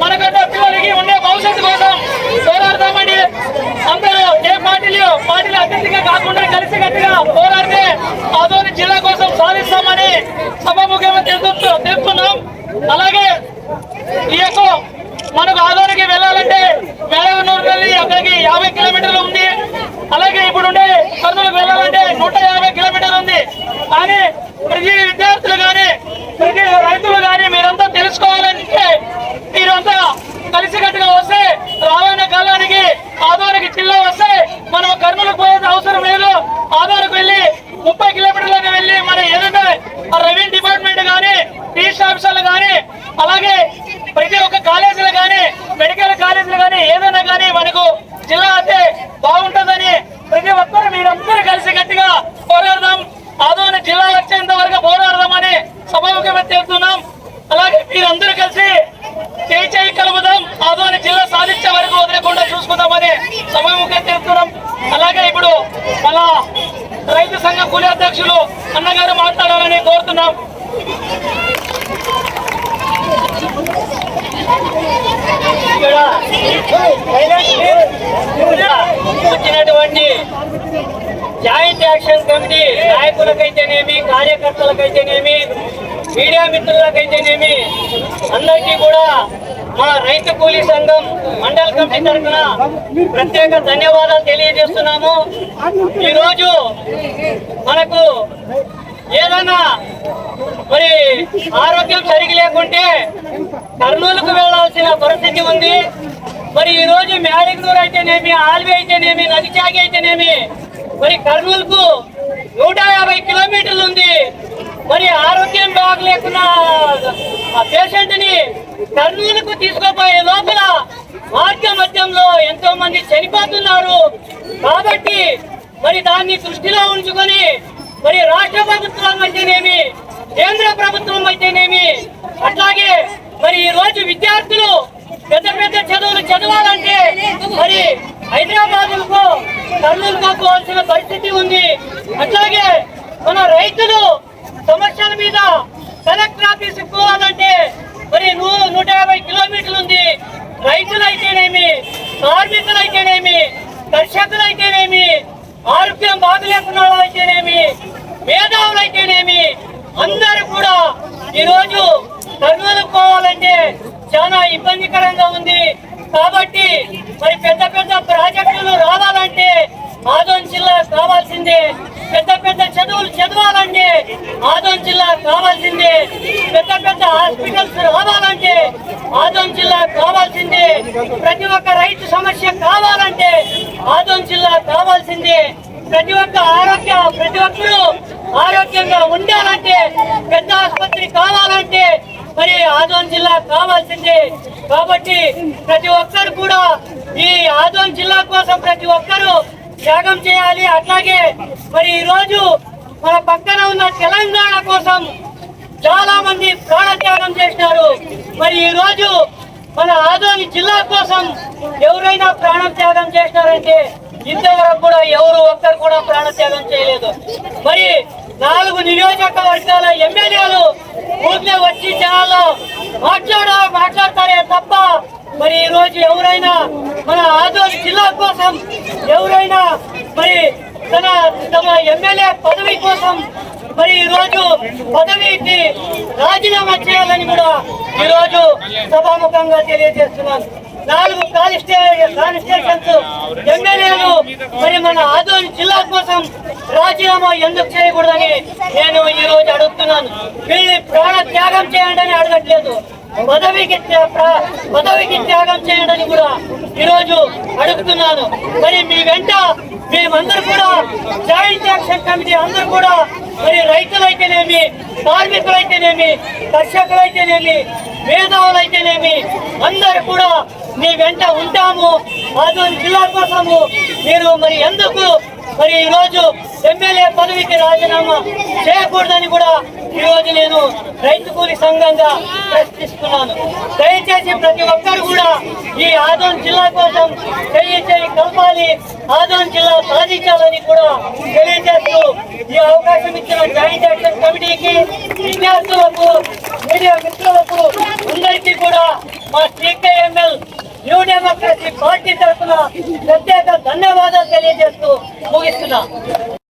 మనకంటే పిల్లలకి ఉండే భవిష్యత్తు కోసం పోరాడతామని అందరూ ఏ పార్టీలు అత్యధికంగా కాకుండా కలిసికట్టుగా పోరాడితే ఆదోని జిల్లా కోసం సాధిస్తామని సభాముఖంగా తెలుపుతున్నాం. అలాగే ఈ యొక్క మనకు ఆదోనికి వెళ్ళాలంటే వేలవనూరు వెళ్ళి అక్కడికి 50 కిలోమీటర్లు ఉంది. అలాగే ఇప్పుడు ఉండే కర్నూలుకు వెళ్ళాలంటే 150 కిలోమీటర్లు ఉంది. కానీ ప్రతి విద్యార్థులు కానీ ప్రతి రైతులు కానీ మీరంతా తెలుసుకోవాలంటే మీరంతా కలిసికట్టుగా వస్తే రాబోయే కాలానికి ఆదోనికి జిల్లా వస్తే మనం కర్నూలుకు పోయే అవసరం లేదు. ఆదోనికి వెళ్ళి 30 కిలోమీటర్లకు వెళ్ళి మన ఏదైతే రెవెన్యూ డిపార్ట్మెంట్ కానీ రిజిస్టర్ ఆఫీసర్లు కానీ అలాగే ప్రతి ఒక్క కాలేజీలు కానీ మెడికల్ కాలేజీలు కానీ ఏదైనా కానీ మనకు జిల్లా అయితే బాగుంటుందని ప్రతి ఒక్కరు మీరందరూ కలిసి గట్టిగా పోరాడదాం. ఆదోని జిల్లా వచ్చేంత వరకు పోరాడదామని సభాముఖంగా తెలుపుతున్నాం. అలాగే మీరందరూ కలిసి చేయి కలుపుదాం. ఆదోని జిల్లా సాధించే వరకు వదిలేకుండా చూసుకుందామని సభాముఖంగా తెలుపుతున్నాం. అలాగే ఇప్పుడు మన రైతు సంఘం కూలి అధ్యక్షులు అన్నగారు మాట్లాడాలని కోరుతున్నాం. వచ్చినటువంటి జాయింట్ యాక్షన్ కమిటీ నాయకులకైతేనేమి కార్యకర్తలకైతేనేమి మీడియా మిత్రులకైతేనేమి అందరికీ కూడా మా రైతు కూలీ సంఘం మండల కమిటీ తరఫున ప్రత్యేక ధన్యవాదాలు తెలియజేస్తున్నాము. ఈరోజు మనకు ఏదైనా మరి ఆరోగ్యం సరిగి లేకుంటే కర్నూలుకు వెళ్లాల్సిన పరిస్థితి ఉంది. మరి ఈ రోజు మ్యాలిగ్నూర్ అయితేనేమి ఆల్వే అయితేనేమి నదిచాగి అయితేనేమి మరి కర్నూలుకు 150 కిలోమీటర్లు ఉంది. మరి ఆరోగ్యం బాగలేకున్నా ఆ పేషెంట్ ని కర్నూలుకు తీసుకుపోయే లోపల మార్గ మధ్యంలో ఎంతో మంది చనిపోతున్నారు. కాబట్టి మరి దాన్ని దృష్టిలో ఉంచుకొని మరి రాష్ట్ర ప్రభుత్వం అయితేనేమి కేంద్ర ప్రభుత్వం అయితేనేమి అట్లాగే మరి ఈ రోజు విద్యార్థులు పెద్ద పెద్ద చదువులు చదవాలంటే మరి హైదరాబాద్కు కర్నూలుకు పోవాల్సిన పరిస్థితి ఉంది. అట్లాగే మన రైతులు సమస్యల మీద కలెక్టర్ ఆఫీస్కి పోవాలంటే మరి 150 కిలోమీటర్లు ఉంది. రైతులైతేనేమి కార్మికులైతేనేమి కర్షకులైతేనేమి ఆరోగ్యం బాగలేకున్న వాళ్ళైతేనేమి మేధావులైతేనేమి అందరూ కూడా ఈరోజు కర్నూలుకు పోవాలంటే చాలా ఇబ్బందికరంగా ఉంది. కాబట్టి మరి పెద్ద పెద్ద ప్రాజెక్టులు రావాలంటే ఆదోని జిల్లా కావాల్సిందే. పెద్ద పెద్ద చదువులు చదవాలంటే ఆదోని జిల్లా కావాల్సిందే. పెద్ద పెద్ద హాస్పిటల్స్ రావాలంటే ఆదోని జిల్లా కావాల్సిందే. ప్రతి ఒక్క రైతు సమస్య కావాలంటే ఆదోని జిల్లా కావాల్సిందే. ప్రతి ఒక్కరు ఆరోగ్యంగా ఉండాలంటే పెద్ద ఆసుపత్రి కావాలంటే మరి ఆదోని జిల్లా కావాల్సిందే. కాబట్టి ప్రతి ఒక్కరు కూడా ఈ ఆదోని జిల్లా కోసం ప్రతి ఒక్కరు త్యాగం చేయాలి. అట్లాగే మరి ఈ రోజు మన పక్కన ఉన్న తెలంగాణ కోసం చాలా మంది ప్రాణ త్యాగం చేసినారు. మరి ఈ రోజు మన ఆదోని జిల్లా కోసం ఎవరైనా ప్రాణ త్యాగం చేసినారంటే ఇంతవరకు కూడా ఎవరు ఒక్కరు కూడా ప్రాణ త్యాగం చేయలేదు. మరి 4 నియోజకవర్గాల ఎమ్మెల్యేలు ఊరికే వచ్చి జనాల్లో మాట్లాడతారే తప్ప మరి ఈ రోజు ఎవరైనా మన ఆదోని జిల్లా కోసం ఎవరైనా మరి తమ ఎమ్మెల్యే పదవి కోసం మరి ఈ రోజు పదవికి రాజీనామా చేయాలని కూడా ఈ రోజు సభాముఖంగా తెలియజేస్తున్నాను. 4 కాన్స్టిట్యూషన్స్ ఎమ్మెల్యేలు మరి మన ఆదోని జిల్లా కోసం రాజీనామా ఎందుకు చేయకూడదని నేను ఈ రోజు అడుగుతున్నాను. వీళ్ళు ప్రాణ త్యాగం చేయండి అని అడగట్లేదు, పదవికి త్యాగం చేయండి కూడా ఈరోజు అడుగుతున్నాను. మరి మీ వెంట మేమందరూ కూడా జాయింట్ యాక్షన్ కమిటీ అందరూ కూడా మరి రైతులైతేనేమి కార్మికులైతేనేమి కర్షకులైతేనేమి మేధావులైతేనేమి అందరూ కూడా మీ వెంట ఉంటాము. ఆదోని జిల్లా కోసము మీరు మరి ఎందుకు మరి ఈ రోజు ఎమ్మెల్యే పదవికి రాజీనామా చేయకూడదని కూడా ఈ రోజు నేను రైతు కూలి సంఘంగా ప్రశ్నిస్తున్నాను. దయచేసి ప్రతి ఒక్కరు కూడా ఈ ఆదోని జిల్లా కోసం చేయి కలపాలి, ఆదోని జిల్లా సాధించాలని కూడా తెలియజేస్తూ ఈ అవకాశం ఇచ్చిన జాయింట్ యాక్షన్ కమిటీకి, విద్యార్థులకు, మీడియా మిత్రులకు అందరికీ కూడా మా శ్రీకయ్య పార్టీ తరఫున ప్రత్యేక ధన్యవాదాలు తెలియజేస్తూ ముగిస్తున్నా.